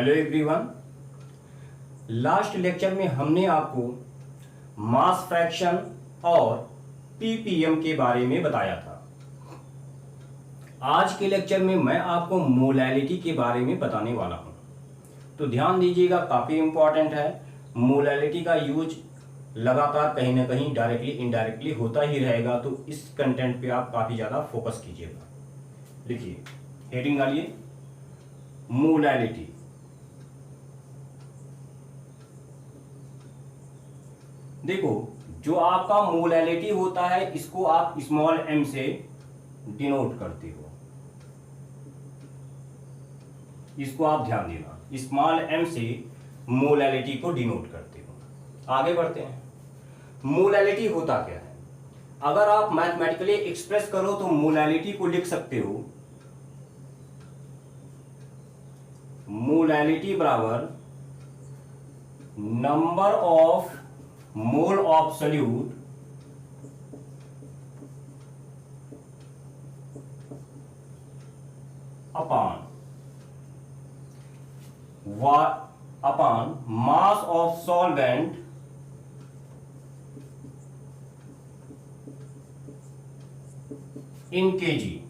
Hello everyone. Last lecture में हमने आपको मास फ्रैक्शन और पीपीएम के बारे में बताया था। आज के लेक्चर में मैं आपको मोलैलिटी के बारे में बताने वाला हूं, तो ध्यान दीजिएगा, काफ़ी इंपॉर्टेंट है। मोलैलिटी का यूज लगातार कहीं ना कहीं डायरेक्टली इनडायरेक्टली होता ही रहेगा, तो इस कंटेंट पे आप काफ़ी ज़्यादा फोकस कीजिएगा। लिखिए, हेडिंग डालिए, मोलैलिटी। देखो, जो आपका मोलैलिटी होता है इसको आप स्मॉल m से डिनोट करते हो। इसको आप ध्यान देना, स्मॉल m से मोलैलिटी को डिनोट करते हो। आगे बढ़ते हैं। मोलैलिटी होता क्या है? अगर आप मैथमेटिकली एक्सप्रेस करो तो मोलैलिटी को लिख सकते हो, मोलैलिटी बराबर number of mole of solute upon mass of solvent in KG.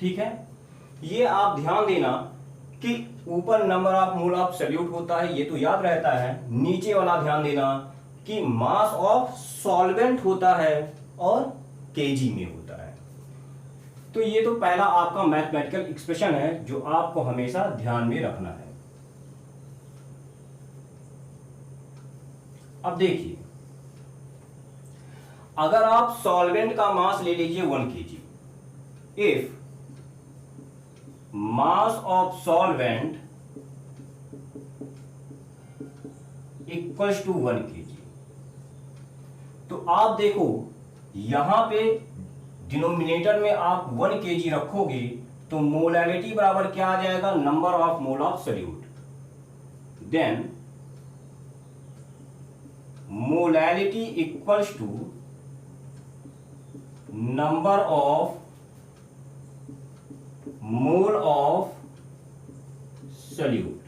ठीक है, ये आप ध्यान देना कि ऊपर number of mole of solute होता है, ये तो याद रहता है। नीचे वाला ध्यान देना कि मास ऑफ सॉल्वेंट होता है और केजी में होता है। तो ये तो पहला आपका मैथमेटिकल एक्सप्रेशन है जो आपको हमेशा ध्यान में रखना है। अब देखिए, अगर आप सॉल्वेंट का मास ले लीजिए 1 kg, if mass of solvent equals to 1 kg, तो आप देखो यहां पे डिनोमिनेटर में आप 1 kg रखोगे तो मोलैलिटी बराबर क्या आ जाएगा? Number of mole of solute. Then molality equals to number of mole of solute.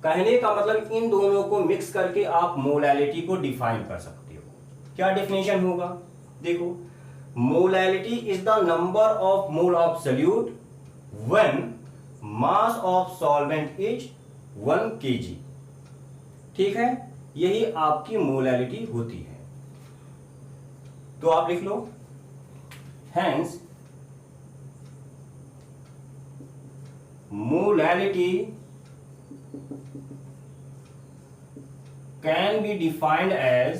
कहने का मतलब इन दोनों को मिक्स करके आप मोलैलिटी को डिफाइन कर सकते हो। क्या डेफिनेशन होगा? देखो, molality is the number of mole of solute when mass of solvent is 1 kg। ठीक है, यही आपकी मोलैलिटी होती है। तो आप लिख लो, hence molality can be defined as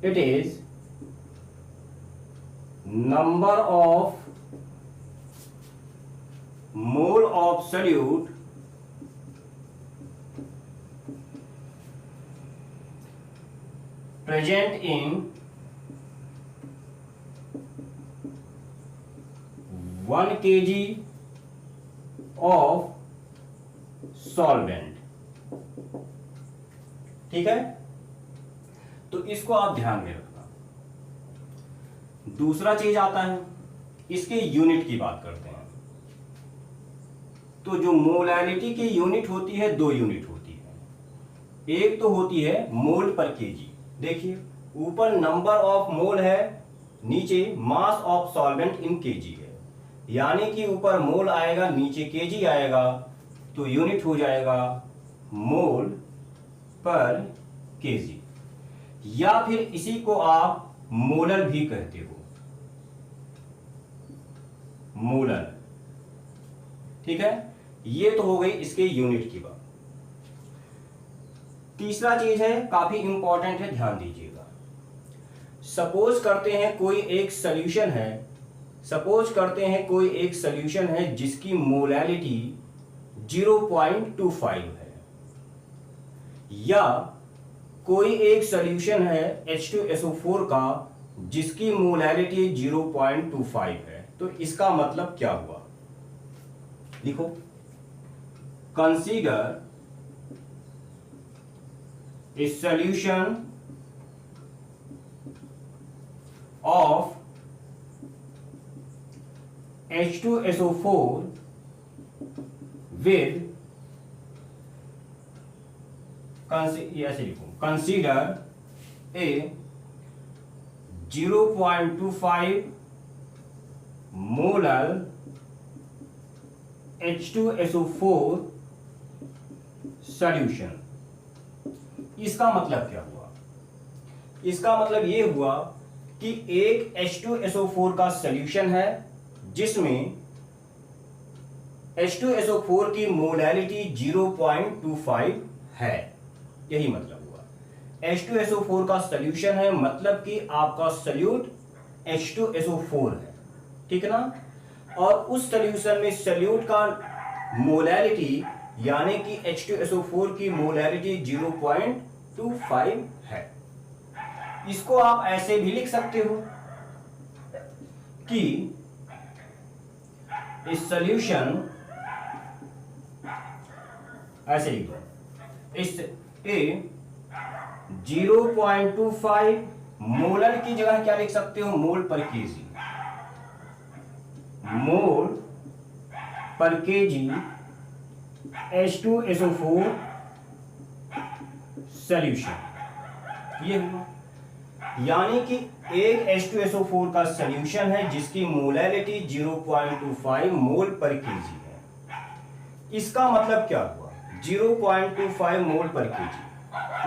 it is number of mole of solute present in 1 kg of solvent. ठीक है, तो इसको आप ध्यान में रखना। दूसरा चीज आता है, इसके यूनिट की बात करते हैं। तो जो मोलैलिटी की यूनिट होती है, 2 यूनिट होती है। एक तो होती है मोल पर केजी। देखिए, ऊपर नंबर ऑफ मोल है, नीचे mass of solvent in KG है, यानी कि ऊपर मोल आएगा, नीचे केजी आएगा, तो यूनिट हो जाएगा मोल पर केजी, या फिर इसी को आप मोलर भी कहते हो, मोलर। ठीक है, ये तो हो गई इसके यूनिट की बात। तीसरा चीज है, काफी इंपॉर्टेंट है, ध्यान दीजिएगा। सपोज करते हैं कोई एक सॉल्यूशन है, जिसकी मोलैलिटी 0.25 है, या कोई एक सॉल्यूशन है H2SO4 का जिसकी मोलैलिटी 0.25 है। तो इसका मतलब क्या हुआ? लिखो, consider a solution of H2SO4 with consider a 0.25 molar H2SO4 solution। इसका मतलब क्या हुआ? इसका मतलब ये हुआ कि एक H2SO4 का सॉल्यूशन है जिसमें H2SO4 की मोलैलिटी 0.25 है, यही मतलब हुआ। H2SO4 का सॉल्यूशन है मतलब कि आपका सॉल्यूट H2SO4 है, ठीक है ना। और उस सॉल्यूशन में सॉल्यूट का मोलैलिटी यानी कि H2SO4 की मोलैलिटी 0.25 है। इसको आप ऐसे भी लिख सकते हो कि इस सॉल्यूशन, ऐसे लिख दो, इस 0.25 मोलर की जगह क्या लिख सकते हो? मोल पर केजी, मोल पर केजी H2SO4 सॉल्यूशन। ये हुआ यानी कि एक H2SO4 का सॉल्यूशन है जिसकी मोलैलिटी 0.25 मोल पर केजी है। इसका मतलब क्या हुआ? 0.25 मोल पर केजी,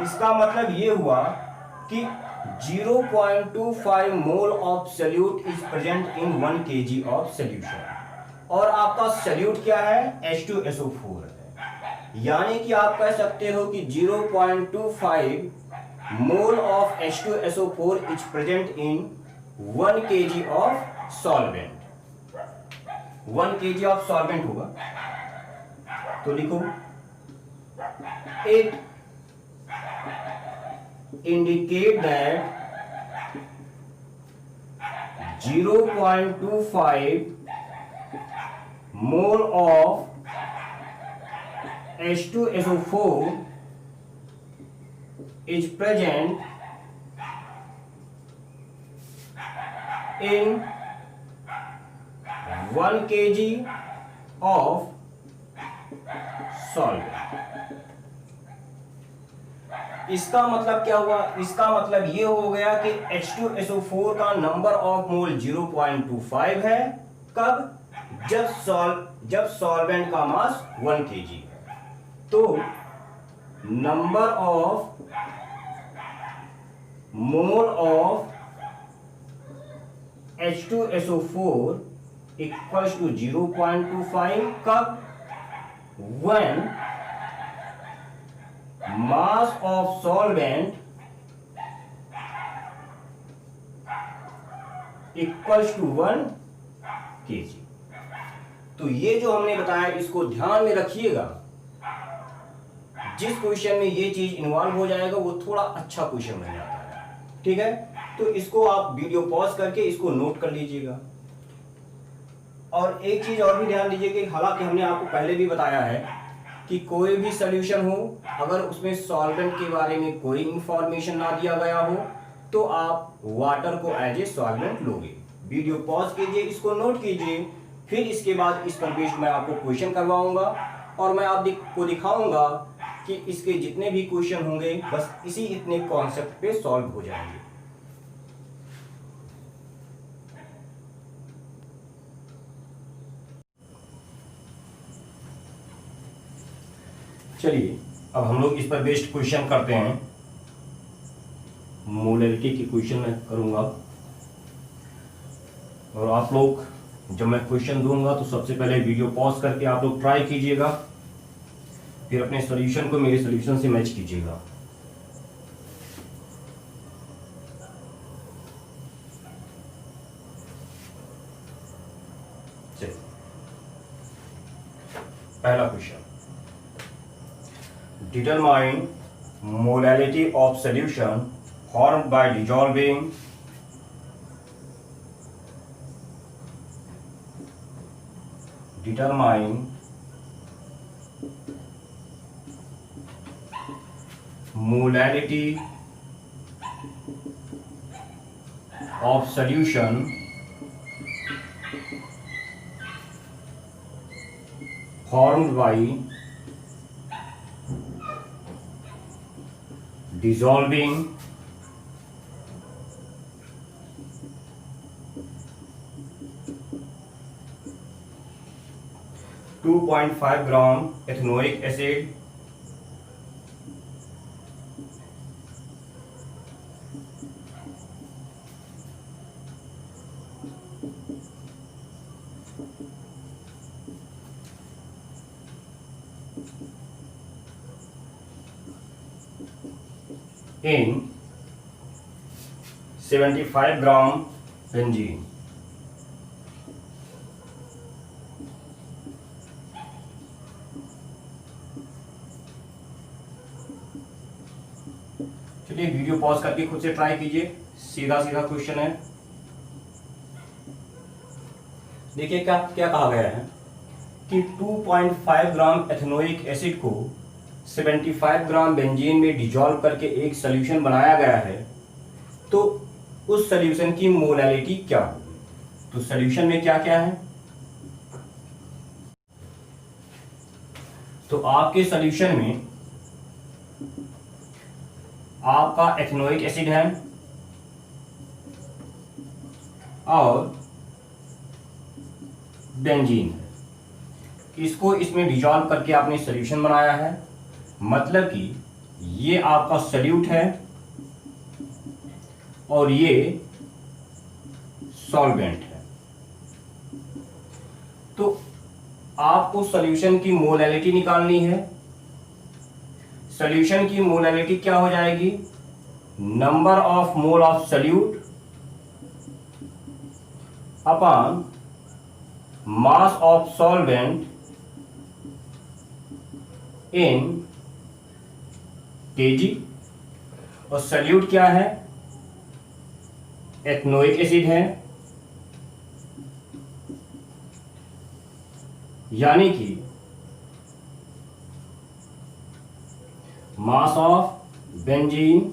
इसका मतलब ये हुआ कि 0.25 मोल of solute is present in 1 kg of solution. और आपका सॉल्यूट क्या है? H2SO4 है। यानी कि आप कह सकते हो कि 0.25 मोल of H2SO4 is present in 1 kg of solvent. 1 kg of solvent होगा तो लिखो, it indicate that 0.25 mole of H2SO4 is present in 1 kg of solvent। इसका मतलब क्या हुआ? इसका मतलब ये हो गया कि H2SO4 का नंबर ऑफ मोल 0.25 है। कब? जब सॉल्वेंट का मास 1 kg है। तो number of mole of H2SO4 equals to 0.25। कब? when mass of solvent equals to 1 kg। तो ये जो हमने बताया इसको ध्यान में रखिएगा। जिस क्वेश्चन में ये चीज इन्वॉल्व हो जाएगा वो थोड़ा अच्छा क्वेश्चन बन जाता है, ठीक है। तो इसको आप वीडियो पॉज करके इसको नोट कर लीजिएगा। और एक चीज और भी ध्यान दीजिए कि हालांकि हमने आपको पहले भी बताया है कि कोई भी सॉल्यूशन हो, अगर उसमें सॉल्वेंट के बारे में कोई इंफॉर्मेशन ना दिया गया हो तो आप वाटर को एज ए सॉल्वेंट लोगे। वीडियो पॉज कीजिए, इसको नोट कीजिए, फिर इसके बाद इस पर बेस्ड मैं आपको क्वेश्चन करवाऊंगा और मैं आपको दिखाऊंगा कि इसके जितने भी क्वेश्चन होंगे बस इसी इतने कॉन्सेप्ट पे सॉल्व हो जाएंगे। चलिए अब हम लोग इस पर बेस्ड क्वेश्चन करते हैं। मोलैरिटी की क्वेश्चन मैं करूंगा और आप लोग जब मैं क्वेश्चन दूंगा तो सबसे पहले वीडियो पॉज करके आप लोग ट्राई कीजिएगा, फिर अपने सॉल्यूशन को मेरे सॉल्यूशन से मैच कीजिएगा। चलिए पहला question, determine molality of solution formed by dissolving molality of solution formed by dissolving to 2.5 gram ethanoic acid in 75 gram benzene. चलिए वीडियो पॉज करके खुद से ट्राई कीजिए, सीधा सीधा क्वेश्चन है। देखिए क्या क्या कहा गया है कि 2.5 ग्राम एथेनोइक एसिड को 75 ग्राम बेंजीन में डिजॉल्व करके एक सॉल्यूशन बनाया गया है, तो उस सॉल्यूशन की मोलैलिटी क्या होगी। तो सॉल्यूशन में क्या क्या है, तो आपके सॉल्यूशन में आपका एथेनोइक एसिड है और बेंजीन है। इसको इसमें डिजॉल्व करके आपने सॉल्यूशन बनाया है, मतलब कि ये आपका सॉल्यूट है और ये सॉल्वेंट है। तो आपको सॉल्यूशन की मोलैलिटी निकालनी है। सॉल्यूशन की मोलैलिटी क्या हो जाएगी, number of mole of solute upon mass of solvent in KG. और सॉल्यूट क्या है, एथेनोइक एसिड है, यानी कि mass of benzene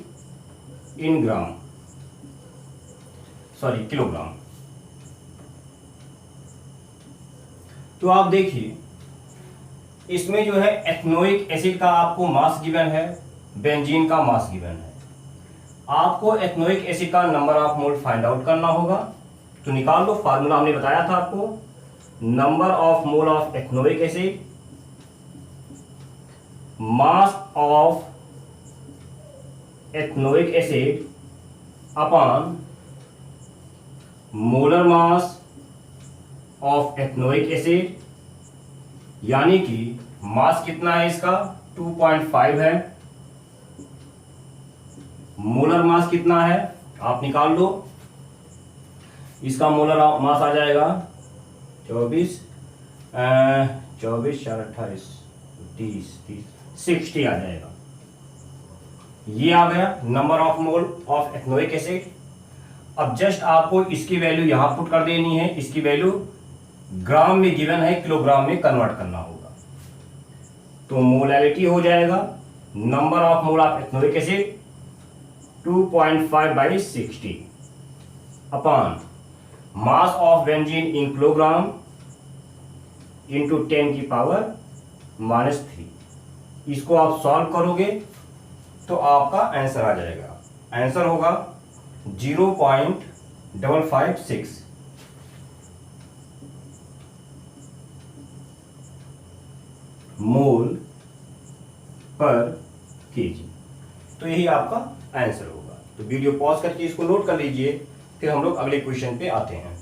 in gram, sorry kilogram. तो आप देखिए इसमें जो है एथेनोइक एसिड का आपको मास गिवन है, बेंजीन का मास गिवन है। आपको एथेनोइक एसिड का number of mole find out करना होगा, तो निकाल लो। फार्मूला हमने बताया था आपको, number of mole of ethanoic acid mass of ethanoic acid upon molar mass of ethanoic acid, यानी कि मास कितना है इसका 2.5 है, मोलर मास कितना है आप निकाल लो। इसका मोलर मास आ जाएगा 24 4 28 30 60 आ जाएगा। ये आ गया number of mole of ethanoic acid. अब जस्ट आपको इसकी वैल्यू यहां पुट कर देनी है, इसकी वैल्यू ग्राम में गिवन है, किलोग्राम में कन्वर्ट करना होगा। तो मोलैलिटी हो जाएगा number of mole of ethanoic acid 2.5/60 upon mass of benzene in kilogram into 10 की पावर -3। इसको आप सॉल्व करोगे तो आपका आंसर आ जाएगा। आंसर होगा 0.556 मोल पर केजी। तो यही आपका आंसर होगा। तो वीडियो पॉज करके इसको नोट कर लीजिए, फिर हम लोग अगले क्वेश्चन पे आते हैं।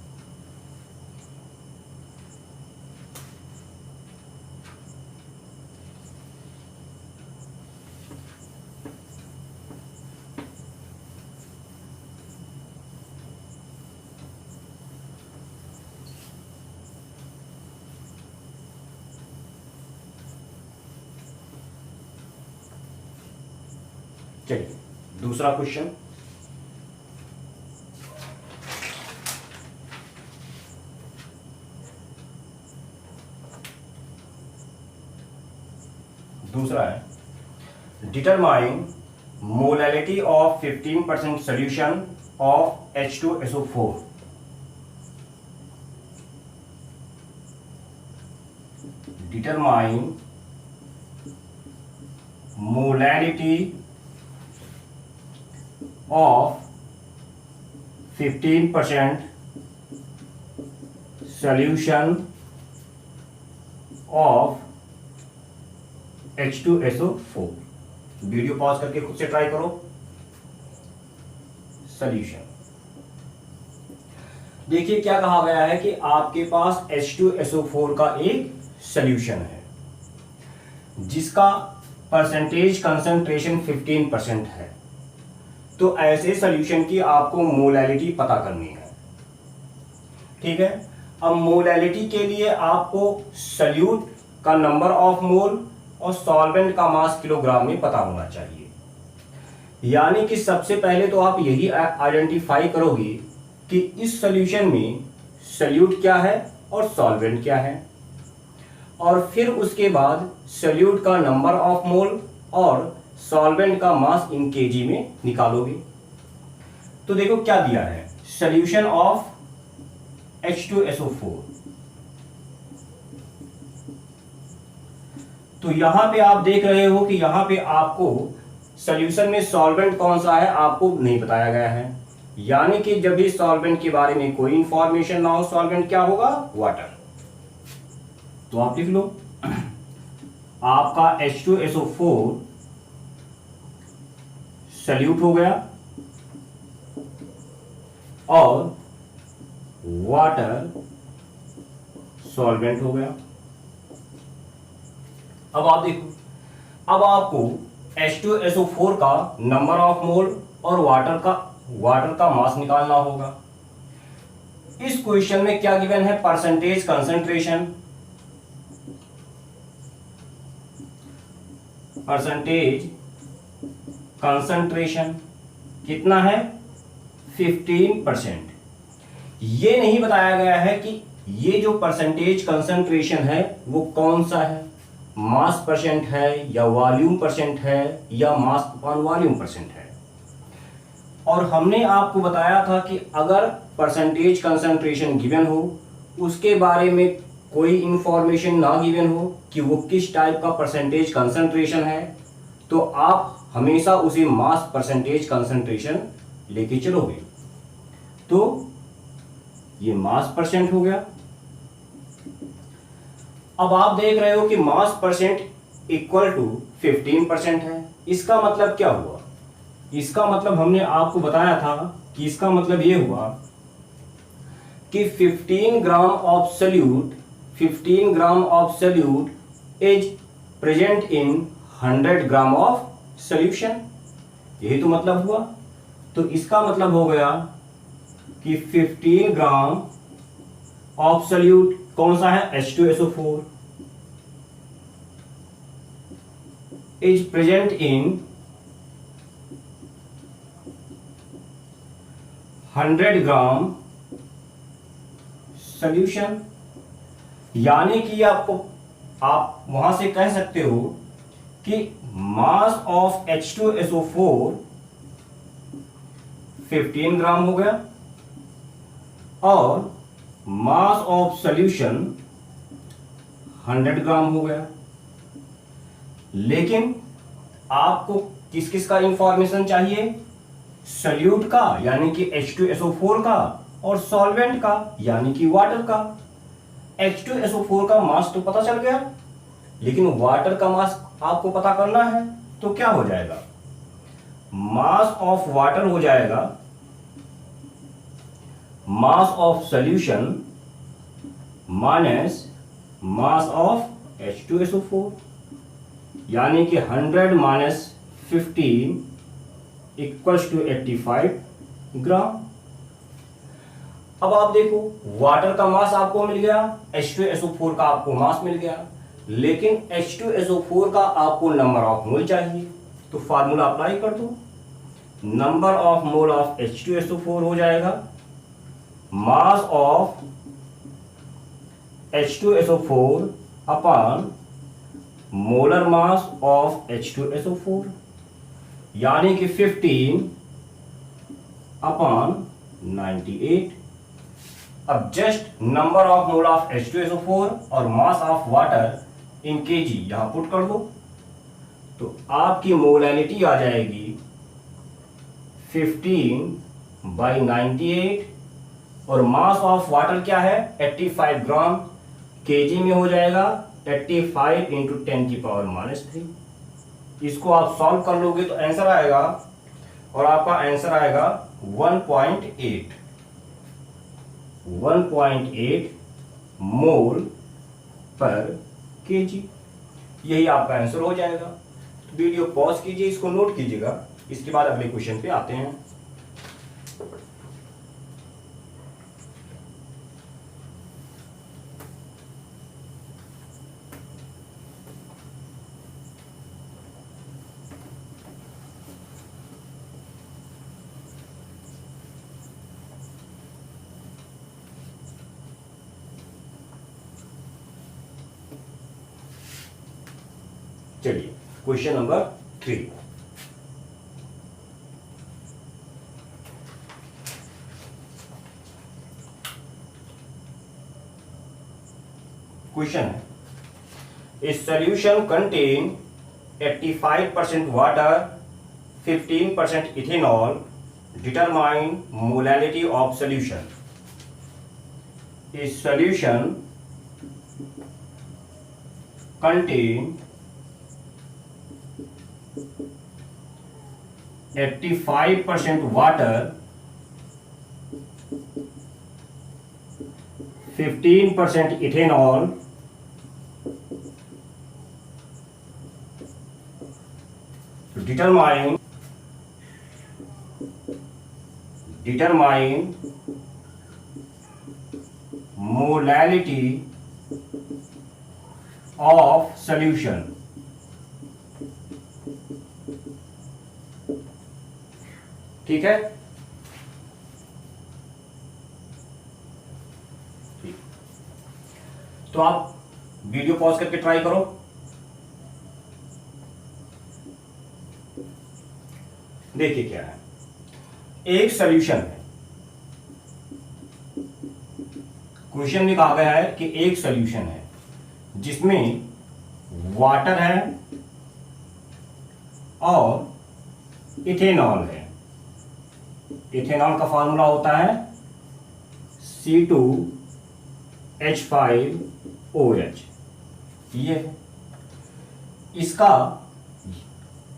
चलिए दूसरा क्वेश्चन। दूसरा है determine molality of 15% solution of H2SO4. Determine molality of 15% solution of H2SO4। Video pause करके खुद से ट्राई करो। सॉल्यूशन देखिए क्या कहा गया है कि आपके पास H2SO4 का एक सॉल्यूशन है जिसका परसेंटेज कंसंट्रेशन 15% है। तो ऐसे सॉल्यूशन की आपको मोलैलिटी पता करनी है। ठीक है, अब मोलैलिटी के लिए आपको सॉल्यूट का नंबर ऑफ मोल और सॉल्वेंट का मास किलोग्राम में पता होना चाहिए। यानी कि सबसे पहले तो आप यही आइडेंटिफाई करोगे कि इस सॉल्यूशन में सॉल्यूट क्या है और सॉल्वेंट क्या है, और फिर उसके बाद सॉल्यूट का नंबर ऑफ मोल और सॉल्वेंट का मास इन केजी में निकालोगे। तो देखो क्या दिया है, सॉल्यूशन ऑफ H2SO4। तो यहां पे आप देख रहे हो कि यहां पे आपको सॉल्यूशन में सॉल्वेंट कौन सा है आपको नहीं बताया गया है। यानी कि जब भी सॉल्वेंट के बारे में कोई इंफॉर्मेशन ना हो, सॉल्वेंट क्या होगा, वाटर। तो आप लिख लो आपका H2SO4 सॉल्यूट हो गया और वाटर सॉल्वेंट हो गया। अब आप देखो, अब आपको H2SO4 का नंबर ऑफ मोल और वाटर का मास निकालना होगा। इस क्वेश्चन में क्या गिवन है, परसेंटेज कंसंट्रेशन। परसेंटेज कंसंट्रेशन कितना है, 15%। ये नहीं बताया गया है कि ये जो परसेंटेज कंसंट्रेशन है वो कौन सा है, मास परसेंट है या वॉल्यूम परसेंट है या मास अपॉन वॉल्यूम परसेंट है। और हमने आपको बताया था कि अगर परसेंटेज कंसंट्रेशन गिवन हो, उसके बारे में कोई इंफॉर्मेशन ना गिवन हो कि वो किस टाइप का परसेंटेज कंसंट्रेशन है, तो आप हमेशा उसे मास परसेंटेज कंसंट्रेशन लेके चलोगे। तो ये मास परसेंट हो गया। अब आप देख रहे हो कि मास परसेंट इक्वल टू 15% है। इसका मतलब क्या हुआ, इसका मतलब हमने आपको बताया था कि इसका मतलब ये हुआ कि 15 gram of solute is present in 100 gram of solution. यही तो मतलब हुआ। तो इसका मतलब हो गया कि 15 ग्राम ऑफ सॉल्यूट कौन सा है, H2SO4 is present in 100 gram solution. यानी कि आपको आप वहां से कह सकते हो कि मास ऑफ H2SO4 15 ग्राम हो गया और मास ऑफ सॉल्यूशन 100 ग्राम हो गया। लेकिन आपको किस किस का इंफॉर्मेशन चाहिए, सॉल्यूट का यानी कि H2SO4 का और सॉल्वेंट का यानी कि वाटर का। H2SO4 का मास तो पता चल गया, लेकिन वाटर का मास आपको पता करना है। तो क्या हो जाएगा, मास ऑफ वाटर हो जाएगा mass of solution minus mass of H2SO4, यानी कि 100 माइनस 15 इक्वल्स टू 85 ग्राम। अब आप देखो, वाटर का मास आपको मिल गया, H2SO4 का आपको मास मिल गया, लेकिन H2SO4 का आपको नंबर ऑफ मोल चाहिए। तो फार्मूला अप्लाई कर दो, number of mole of H2SO4 हो जाएगा mass of H2SO4 upon molar mass of H2SO4। यानी कि 15/98। अब just number of mole of H2SO4 और mass of water in KG यहां पुट कर दो, तो आपकी मोलैलिटी आ जाएगी 15/98 और मास ऑफ वाटर क्या है 85 ग्राम, केजी में हो जाएगा 85 इंटू 10⁻³ इसको आप सॉल्व कर लोगे तो आंसर आएगा, और आपका आंसर आएगा 1.8 मोल पर केजी। यही आपका आंसर हो जाएगा। तो वीडियो पॉज कीजिए, इसको नोट कीजिएगा, इसके बाद अगले क्वेश्चन पे आते हैं। चलिए क्वेश्चन नंबर 3। क्वेश्चन है ए solution contain 85% water 15% ethanol, determine molality of solution. A solution contain 85% water, 15% ethanol, determine molality of solution। ठीक है, ठीक। तो आप वीडियो पॉज करके ट्राई करो। देखिए क्या है, एक सॉल्यूशन है, क्वेश्चन में कहा गया है कि एक सॉल्यूशन है जिसमें वाटर है और इथेनॉल है। इथेनॉल का फॉर्मूला होता है C2H5OH। ये है, इसका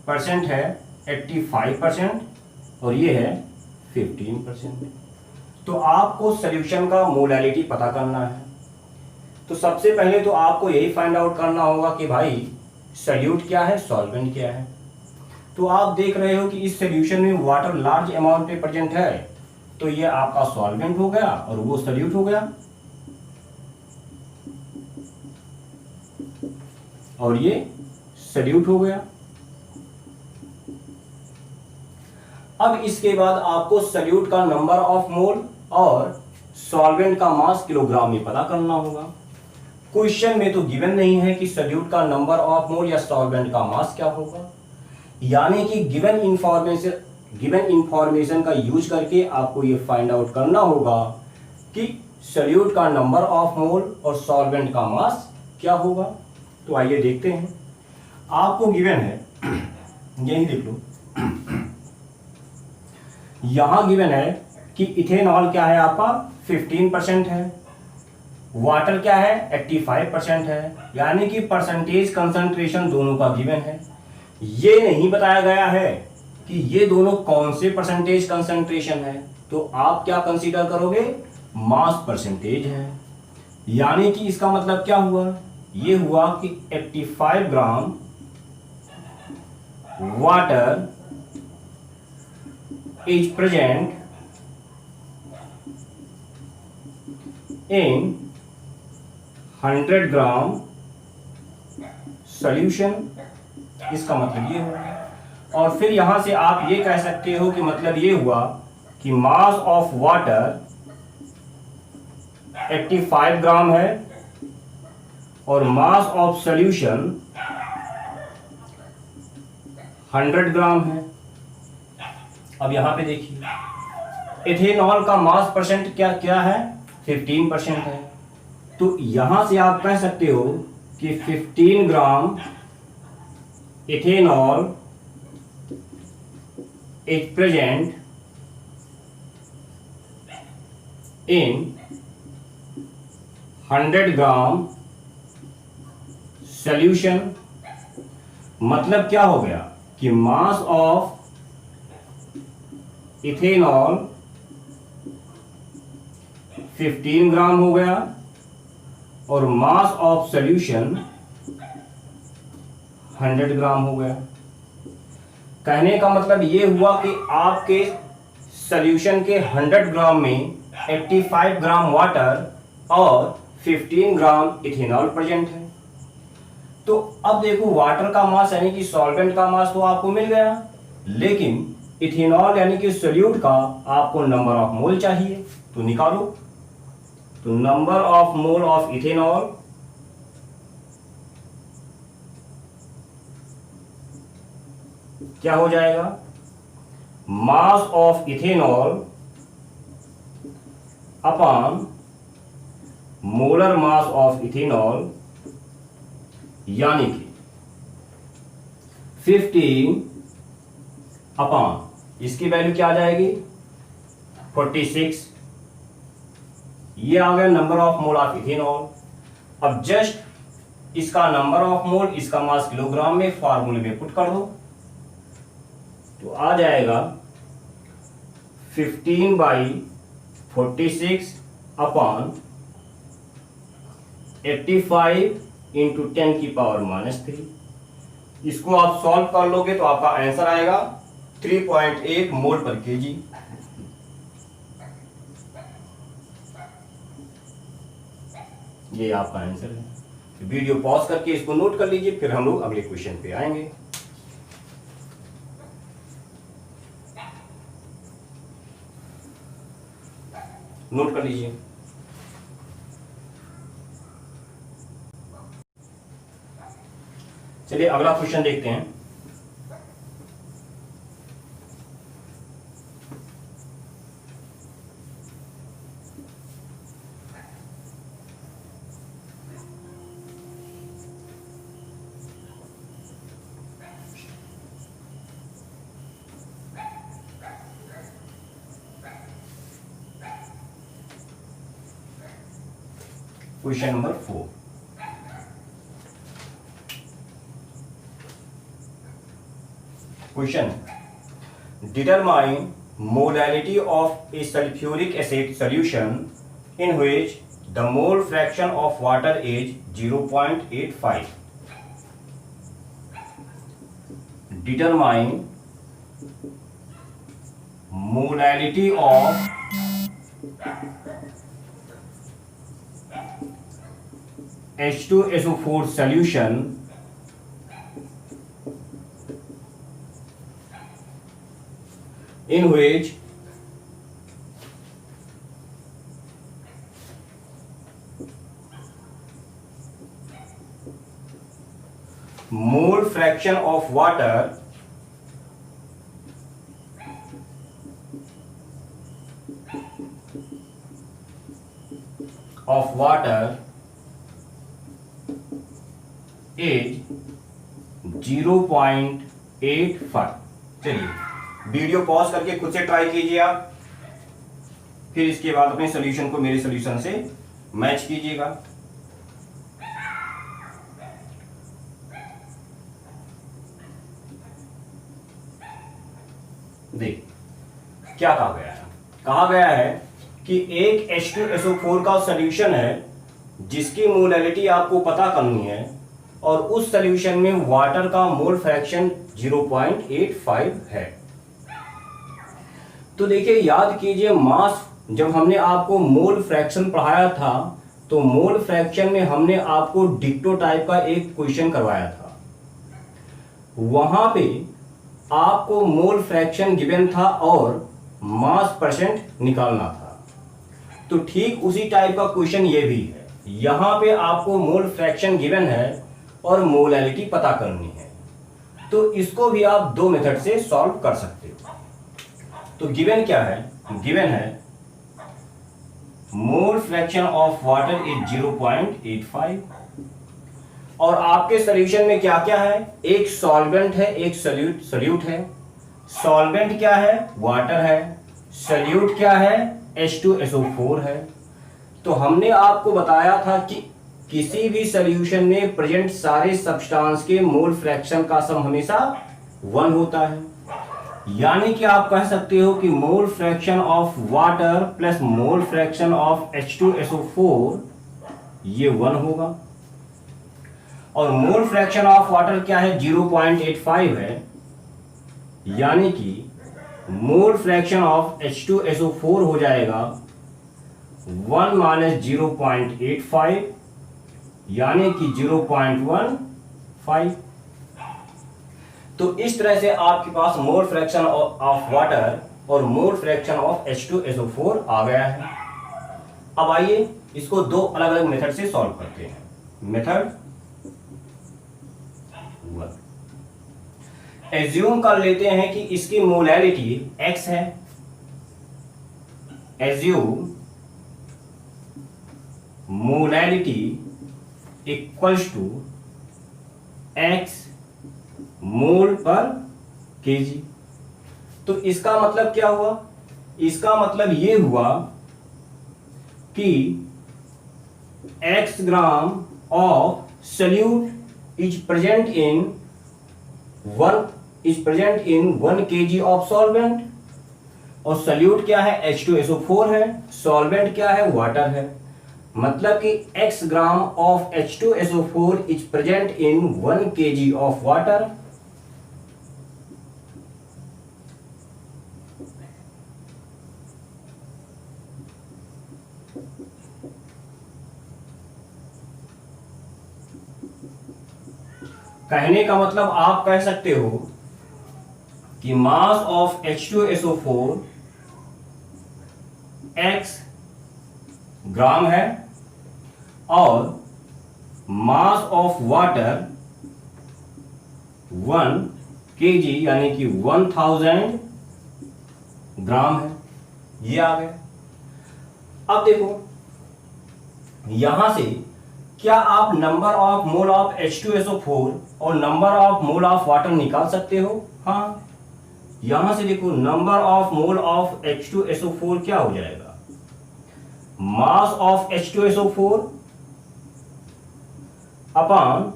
परसेंट है 85% और ये है 15%। तो आपको सॉल्यूशन का मोलैलिटी पता करना है। तो सबसे पहले तो आपको यही फाइंड आउट करना होगा कि भाई सॉल्यूट क्या है, सॉल्वेंट क्या है। तो आप देख रहे हो कि इस सॉल्यूशन में वाटर लार्ज अमाउंट पे प्रेजेंट है, तो ये आपका सॉल्वेंट हो गया और वो सॉल्यूट हो गया, और ये सॉल्यूट हो गया। अब इसके बाद आपको सॉल्यूट का नंबर ऑफ मोल और सॉल्वेंट का मास किलोग्राम में पता करना होगा। क्वेश्चन में तो गिवन नहीं है कि सॉल्यूट का नंबर ऑफ मोल या सॉल्वेंट का मास क्या होगा, यानी कि गिवन इंफॉर्मेशन का यूज करके आपको ये फाइंड आउट करना होगा कि सॉल्यूट का नंबर ऑफ मोल और सॉल्वेंट का मास क्या होगा। तो आइए देखते हैं। आपको गिवन है, यही देख लो, यहां गिवन है कि इथेनॉल क्या है आपका 15% है, वाटर क्या है 85% है, यानी कि परसेंटेज कंसंट्रेशन दोनों का गिवन है। ये नहीं बताया गया है कि ये दोनों कौन से परसेंटेज कंसंट्रेशन है, तो आप क्या कंसीडर करोगे, मास परसेंटेज है। यानी कि इसका मतलब क्या हुआ, ये हुआ कि 85 gram water is present in 100 gram solution. इसका मतलब ये हुआ, और फिर यहां से आप ये कह सकते हो कि मतलब ये हुआ कि मास ऑफ वाटर 85 ग्राम है और मास ऑफ सॉल्यूशन 100 ग्राम है। अब यहां पे देखिए इथेनॉल का मास परसेंट क्या क्या है, 15% है। तो यहां से आप कह सकते हो कि 15 gram ethanol is present in 100 gram solution. मतलब क्या हो गया कि मास ऑफ इथेनॉल 15 ग्राम हो गया और मास ऑफ सॉल्यूशन 100 ग्राम हो गया। कहने का मतलब ये हुआ कि आपके सॉल्यूशन के 100 ग्राम में 85 ग्राम वाटर और 15 ग्राम इथेनॉल प्रेजेंट है। तो अब देखो वाटर का मास यानी कि सॉल्वेंट का मास तो आपको मिल गया, लेकिन इथेनॉल यानी कि सोल्यूट का आपको नंबर ऑफ मोल चाहिए, तो निकालो। तो number of mole of ethanol क्या हो जाएगा, mass of ethanol upon molar mass of ethanol, यानी कि 15 अपॉन इसकी वैल्यू क्या आ जाएगी 46। ये आ गया number of mole of ethanol. अब जस्ट इसका नंबर ऑफ मोल, इसका मास किलोग्राम में फार्मूले में पुट कर दो, तो आ जाएगा 15/46 अपॉन 85 इंटू 10 की पावर -3। इसको आप सॉल्व कर लोगे तो आपका आंसर आएगा 3.8 मोल पर केजी। ये आपका आंसर है। तो वीडियो पॉज करके इसको नोट कर लीजिए, फिर हम लोग अगले क्वेश्चन पे आएंगे। नोट कर लीजिए। चलिए अगला क्वेश्चन देखते हैं। Question number 4। Question, determine modality of a sulfuric acid solution in which the mole fraction of water is 0.85. Determine modality of H2SO4 solution in which mole fraction of water is 0.85। चलिए video pause करके खुद से try कीजिए आप, फिर इसके बाद अपने सॉल्यूशन को मेरे सॉल्यूशन से मैच कीजिएगा। देख क्या कहा गया है, कहा गया है कि एक H2SO4 का सॉल्यूशन है जिसकी मोलैलिटी आपको पता करनी है और उस सॉल्यूशन में वाटर का मोल फ्रैक्शन 0.85 है। तो देखिए याद कीजिए मास, जब हमने आपको मोल फ्रैक्शन पढ़ाया था तो मोल फ्रैक्शन में हमने आपको डिक्टो टाइप का एक क्वेश्चन करवाया था। वहां पे आपको मोल फ्रैक्शन गिवन था और मास परसेंट निकालना था। तो ठीक उसी टाइप का क्वेश्चन ये भी है। यहां पे आपको मोल फ्रैक्शन गिवन है और मोलैलिटी पता करनी है। तो इसको भी आप दो मेथड से सॉल्व कर सकते हो। तो गिवन क्या है, गिवन है mole fraction of water is 0.85 और आपके सॉल्यूशन में क्या क्या है, एक सॉल्वेंट है, एक सॉल्यूट है। सॉल्वेंट क्या है, वाटर है। सॉल्यूट क्या है, H2SO4 है। तो हमने आपको बताया था कि किसी भी सॉल्यूशन में प्रेजेंट सारे सब्सटेंस के मोल फ्रैक्शन का सम हमेशा 1 होता है। यानी कि आप कह सकते हो कि mole fraction of water plus mole fraction of H2SO4 ये 1 होगा। और मोल फ्रैक्शन ऑफ वाटर क्या है, 0.85 है। यानी कि मोल फ्रैक्शन ऑफ H2SO4 हो जाएगा 1 माइनस 0.85 यानी कि 0.15। तो इस तरह से आपके पास मोल फ्रैक्शन ऑफ वाटर और मोल फ्रैक्शन ऑफ H2SO4 आ गया है। अब आइए इसको दो अलग अलग मेथड से सॉल्व करते हैं। मेथड 1, एज्यूम कर लेते हैं कि इसकी मोलैरिटी X है। Assume molarity equals to X mole पर केजी। तो इसका मतलब क्या हुआ, इसका मतलब ये हुआ कि X gram of solute is present in 1 kg of solvent. और सॉल्यूट क्या है, H2SO4 है। सॉल्वेंट क्या है, वाटर है। मतलब कि X gram of H2SO4 is present in 1 kg of water. कहने का मतलब आप कह सकते हो कि मास ऑफ H2SO4 X ग्राम है और मास ऑफ वाटर 1 kg यानी कि 1000 ग्राम है। ये आ गया। अब देखो यहां से क्या आप number of mole of H2SO4 और number of mole of water निकाल सकते हो? हाँ, यहां से देखो number of mole of H2SO4 क्या हो जाएगा, mass of H2SO4 upon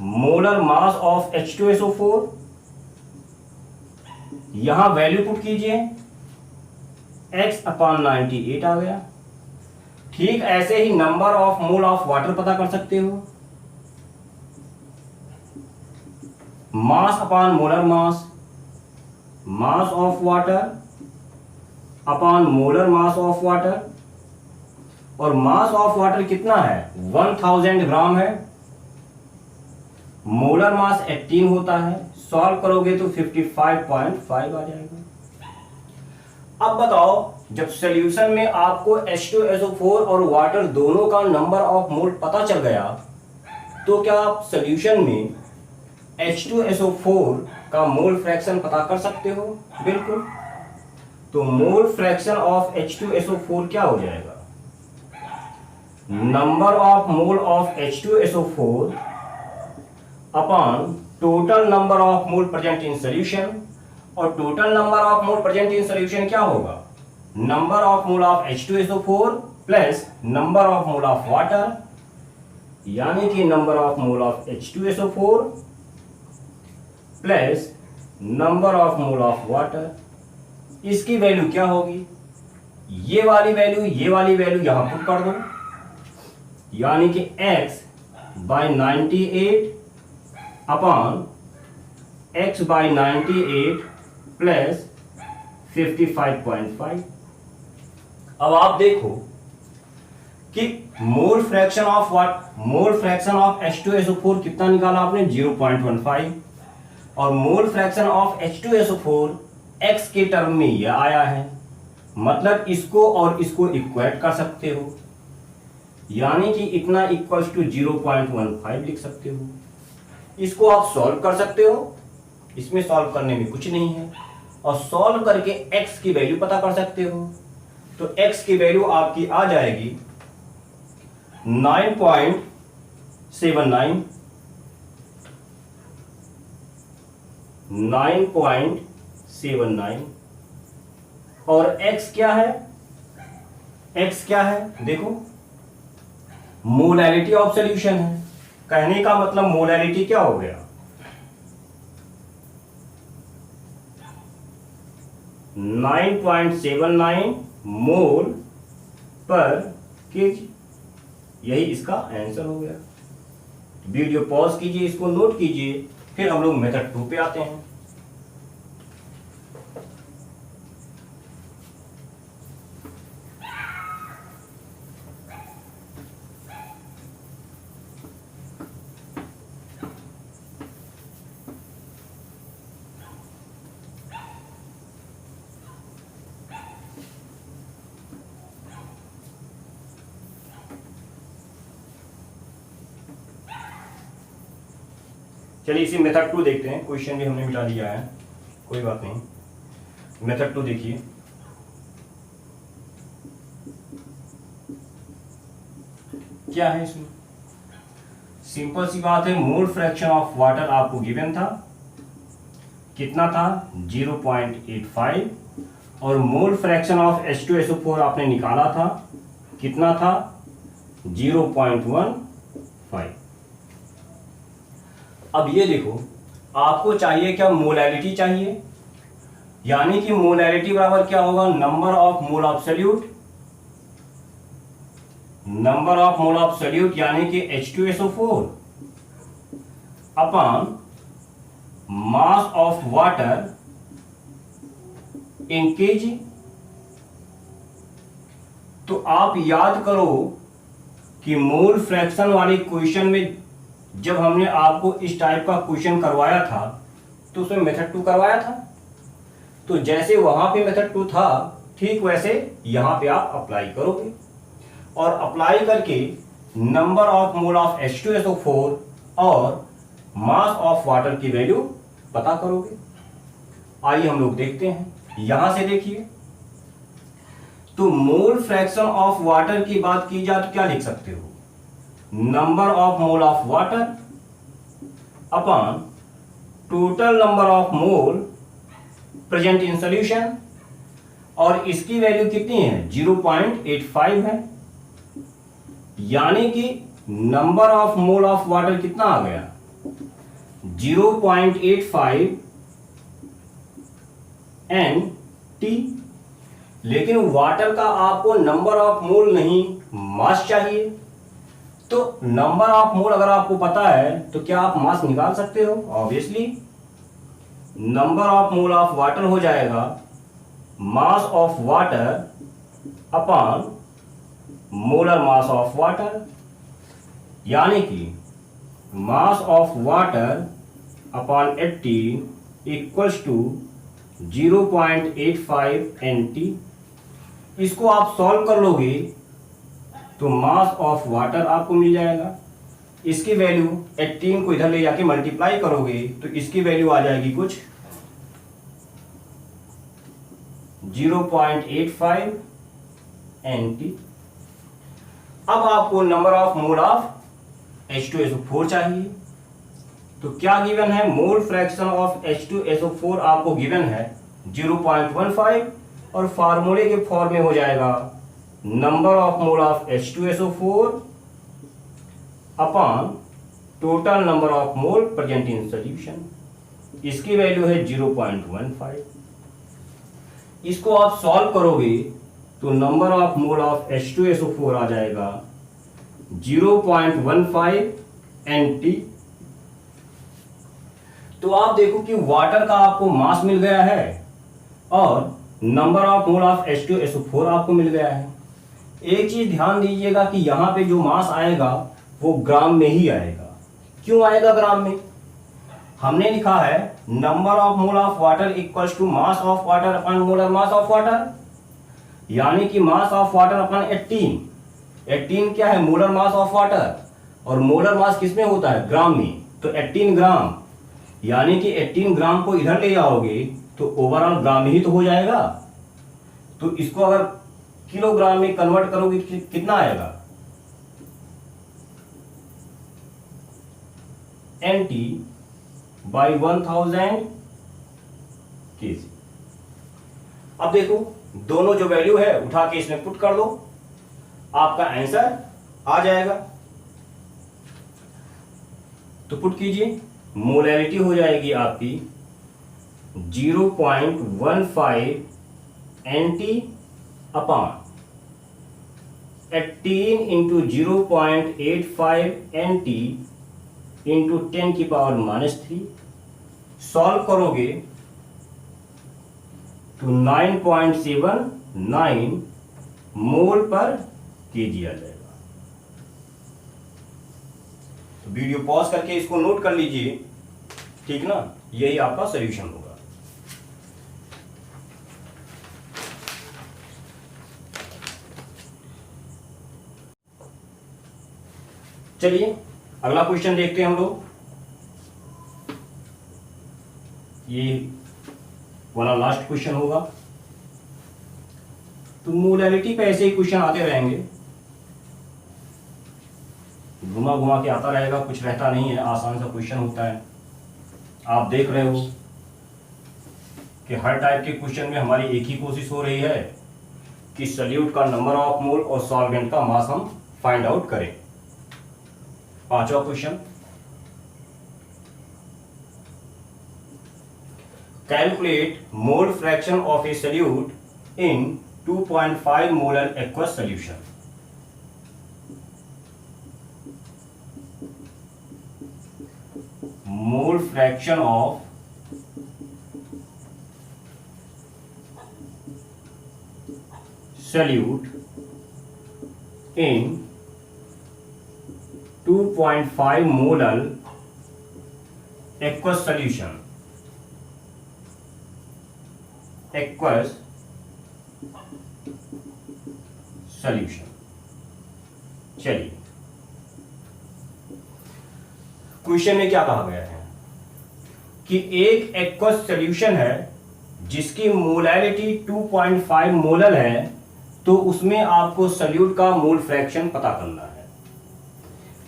molar mass of H2SO4। यहां वैल्यू पुट कीजिए, X अपॉन 98 आ गया। ठीक ऐसे ही number of mole of water पता कर सकते हो, mass upon molar mass, mass of water upon molar mass of water. और मास ऑफ वाटर कितना है, 1000 ग्राम है। मोलर मास 18 होता है। सॉल्व करोगे तो 55.5 आ जाएगा। अब बताओ, जब सॉल्यूशन में आपको H2SO4 और वाटर दोनों का नंबर ऑफ मोल पता चल गया तो क्या आप सॉल्यूशन में H2SO4 का मोल फ्रैक्शन पता कर सकते हो? बिल्कुल। तो मोल फ्रैक्शन ऑफ H2SO4 क्या हो जाएगा, number of mole of H2SO4 upon total number of mole present in solution. और total number of mole present in solution क्या होगा, number of mole of H2SO4 plus number of mole of water, यानी कि number of mole of H2SO4 plus number of mole of water. इसकी value क्या होगी, ये वाली वैल्यू यहां पुट कर दो, यानी कि X by 98 upon X by 98 plus 55.5। अब आप देखो कि मोल फ्रैक्शन ऑफ H2SO4 कितना निकाला आपने, 0.15। और mole fraction of H2SO4 X के टर्म में यह आया है। मतलब इसको और इसको इक्वेट कर सकते हो, यानी कि इतना इक्वल्स टू 0.15 लिख सकते हो। इसको आप सॉल्व कर सकते हो, इसमें सॉल्व करने में कुछ नहीं है। और सॉल्व करके x की वैल्यू पता कर सकते हो। तो x की वैल्यू आपकी आ जाएगी 9.79 9.79 और x क्या है, x क्या है देखो, मोलैरिटी ऑफ सॉल्यूशन है। कहने का मतलब मोलैरिटी क्या हो गया, 9.79 मोल पर केजी, यही इसका आंसर हो गया। वीडियो पॉज कीजिए, इसको नोट कीजिए, फिर हम लोग मेथड 2 पे आते हैं। चलिए इसी मेथड 2 देखते हैं। क्वेश्चन भी हमने मिटा दिया है, कोई बात नहीं। मेथड 2 देखिए, क्या है इसमें, सिंपल सी बात है। मोल फ्रैक्शन ऑफ वाटर आपको गिवन था, कितना था 0.85, और मोल फ्रैक्शन ऑफ H2SO4 आपने निकाला था, कितना था 0.15। अब ये देखो, आपको चाहिए क्या, मोलैरिटी चाहिए, यानी कि मोलैरिटी बराबर क्या होगा, number of mole of solute, number of mole of solute यानी कि H2SO4 upon mass of water in KG. तो आप याद करो कि मोल फ्रैक्शन वाले क्वेश्चन में जब हमने आपको इस टाइप का क्वेश्चन करवाया था तो उसमें मेथड 2 करवाया था। तो जैसे वहां पे मेथड 2 था, ठीक वैसे यहां पे आप अप्लाई करोगे और अप्लाई करके number of mole of H2SO4 और मास ऑफ वाटर की वैल्यू पता करोगे। आइए हम लोग देखते हैं, यहां से देखिए। तो मोल फ्रैक्शन ऑफ वाटर की बात की जाए तो क्या लिख सकते हो, number of mole of water upon total number of mole present in solution, और इसकी वैल्यू कितनी है 0.85 है, यानी कि number of mole of water कितना आ गया 0.85 NT। लेकिन वाटर का आपको नंबर ऑफ मोल नहीं, मास चाहिए। तो नंबर ऑफ मोल अगर आपको पता है तो क्या आप मास निकाल सकते हो, obviously number of mole of water हो जाएगा mass of water upon molar mass of water, यानी कि mass of water upon 18 equals to 0.85 NT। इसको आप सॉल्व कर लोगे तो मास ऑफ वाटर आपको मिल जाएगा। इसकी वैल्यू 18 को इधर ले जाके मल्टीप्लाई करोगे तो इसकी वैल्यू आ जाएगी कुछ 0.85 NT। अब आपको number of mole of H2SO4 चाहिए। तो क्या गिवन है, मोल फ्रैक्शन ऑफ H2SO4 आपको गिवन है 0.15 और फार्मूले के फॉर्म में हो जाएगा number of mole of H2SO4 upon total number of mole present in solution. इसकी वैल्यू है 0.15। इसको आप सॉल्व करोगे तो number of mole of H2SO4 आ जाएगा 0.15 NT। तो आप देखो कि वाटर का आपको मास मिल गया है और number of mole of H2SO4 आपको मिल गया है। एक चीज ध्यान दीजिएगा कि यहां पे जो मास आएगा वो ग्राम में ही आएगा। क्यों आएगा ग्राम में, हमने लिखा है number of mole of water equals to mass of water upon molar mass of water, यानी कि मास ऑफ वाटर अपॉन 18 क्या है, मोलर मास ऑफ वाटर, और मोलर मास किसमें होता है, ग्राम में। तो 18 ग्राम, यानी कि 18 ग्राम को इधर ले जाओगे तो ओवरऑल ग्राम ही तो हो जाएगा। तो इसको अगर किलोग्राम में कन्वर्ट करोगे कितना आएगा, NT बाई 1000 kg। अब देखो दोनों जो वैल्यू है उठा के इसमें पुट कर दो, आपका आंसर आ जाएगा। तो पुट कीजिए, मोलैलिटी हो जाएगी आपकी 0.15 NT upon 18 into 0.85 NT into 10 की पावर -3। सॉल्व करोगे तो 9.79 मोल पर केजी आ जाएगा। तो वीडियो पॉज करके इसको नोट कर लीजिए, ठीक ना, यही आपका सॉल्यूशन होगा। चलिए अगला क्वेश्चन देखते हैं हम लोग। ये वाला लास्ट क्वेश्चन होगा। तो मोलैलिटी पे ऐसे ही क्वेश्चन आते रहेंगे, घुमा घुमा के आता रहेगा, कुछ रहता नहीं है, आसान सा क्वेश्चन होता है। आप देख रहे हो कि हर टाइप के क्वेश्चन में हमारी एक ही कोशिश हो रही है कि सॉल्यूट का नंबर ऑफ मोल और सॉल्वेंट का मास हम फाइंड आउट करें। पांचवा question, calculate mole fraction of A solute in 2.5 molar aqueous solution. Mole fraction of solute in 2.5 molar aqueous solution, aqueous solution। चलिए क्वेश्चन में क्या कहा गया है कि एक एक्वस सॉल्यूशन है जिसकी मोलैलिटी 2.5 मोलर है, तो उसमें आपको सॉल्यूट का मोल फ्रैक्शन पता करना है।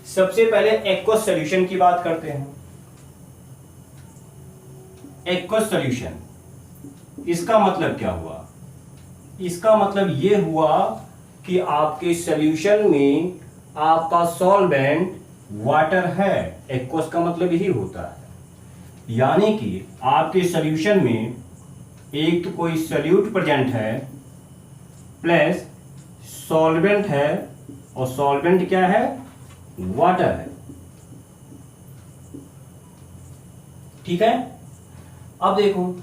सबसे पहले एक्वस सॉल्यूशन की बात करते हैं। एक्वस सॉल्यूशन, इसका मतलब क्या हुआ? इसका मतलब यह हुआ कि आपके सॉल्यूशन में आपका सॉल्वेंट वाटर है। एक्वस का मतलब यही होता है, यानी कि आपके सॉल्यूशन में एक तो कोई सॉल्यूट प्रेजेंट है प्लस सॉल्वेंट है, और सॉल्वेंट क्या है? वाटर है। ठीक है। अब देखो,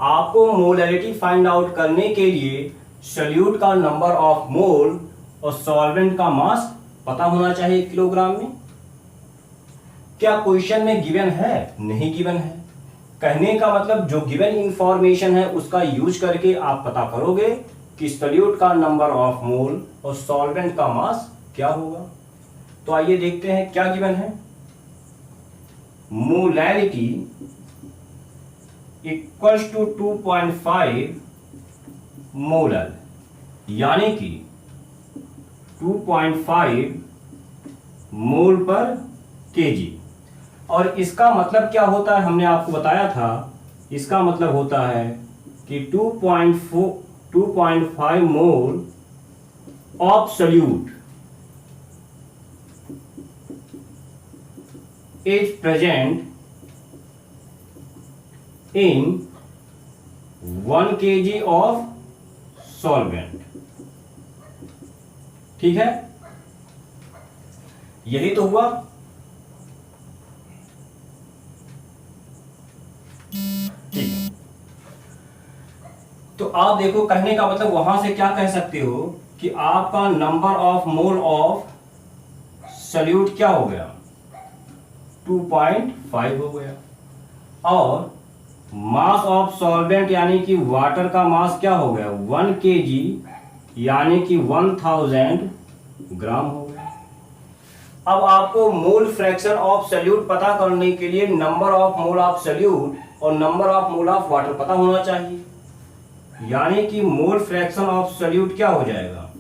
आपको मोलैलिटी फाइंड आउट करने के लिए सॉल्यूट का नंबर ऑफ मोल और सॉल्वेंट का मास पता होना चाहिए किलोग्राम में। क्या क्वेश्चन में गिवन है? नहीं गिवन है। कहने का मतलब जो गिवन इंफॉर्मेशन है उसका यूज करके आप पता करोगे कि सॉल्यूट का नंबर ऑफ मोल और सॉल्वेंट का मास क्या होगा। तो आइए देखते हैं क्या गिवन है। मोलैलिटी इक्वल्स टू 2.5 मोलर, यानी कि 2.5 मोल पर केजी। और इसका मतलब क्या होता है, हमने आपको बताया था, इसका मतलब होता है कि 2.5 मोल of solute is present in 1 kg of solvent. ठीक है, यही तो हुआ। ठीक है, तो आप देखो, कहने का मतलब वहां से क्या कह सकते हो कि आपका number of mole of solute क्या हो गया? 2.5 हो गया। और मास ऑफ सॉल्वेंट यानी कि वाटर का मास क्या हो गया? 1 kg यानी कि 1000 ग्राम हो गया। अब आपको मोल फ्रैक्शन ऑफ सॉल्यूट पता करने के लिए number of mole of solute और number of mole of water पता होना चाहिए, यानी कि मोल फ्रैक्शन ऑफ सोल्यूट क्या हो जाएगा,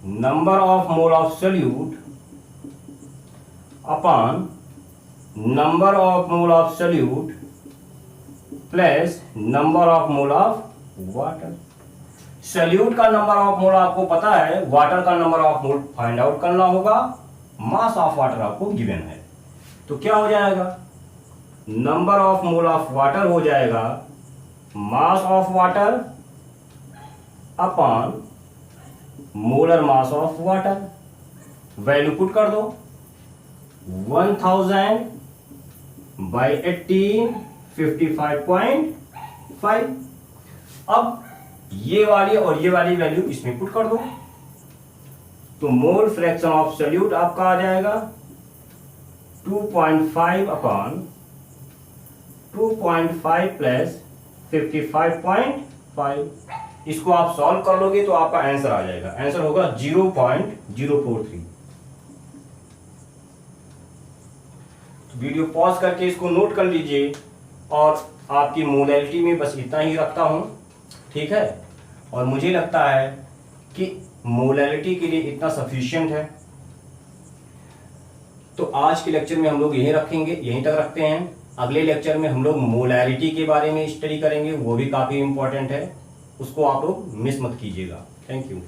number of mole of solute upon number of mole of solute plus number of mole of water. Solute का नंबर ऑफ मोल आपको पता है, वाटर का number of mole find out करना होगा, मास ऑफ वाटर आपको गिवन है। तो क्या हो जाएगा, number of mole of water हो जाएगा mass of water upon molar mass of water. Value put कर दो, 1000 बाई 18 55.5। अब ये वाली और ये वाली वैल्यू इसमें पुट कर दो, तो मोल फ्रैक्शन ऑफ सोल्यूट आपका आ जाएगा 2.5 अपॉन 2.5 प्लस 55.5। इसको आप सॉल्व कर लोगे तो आपका आंसर आ जाएगा, आंसर होगा 0.043। वीडियो पॉज करके इसको नोट कर लीजिए, और आपकी मोलैलिटी में बस इतना ही रखता हूं, ठीक है। और मुझे लगता है कि मोलैलिटी के लिए इतना सफिशिएंट है। तो आज के लेक्चर में हम लोग यहीं रखेंगे, यहीं तक रखते हैं। अगले लेक्चर में हम लोग मोलैलिटी के बारे में स्टडी करेंगे, वो भी काफ़ी इंपॉर्टेंट है, उसको आप लोग मिस मत कीजिएगा। Thank you.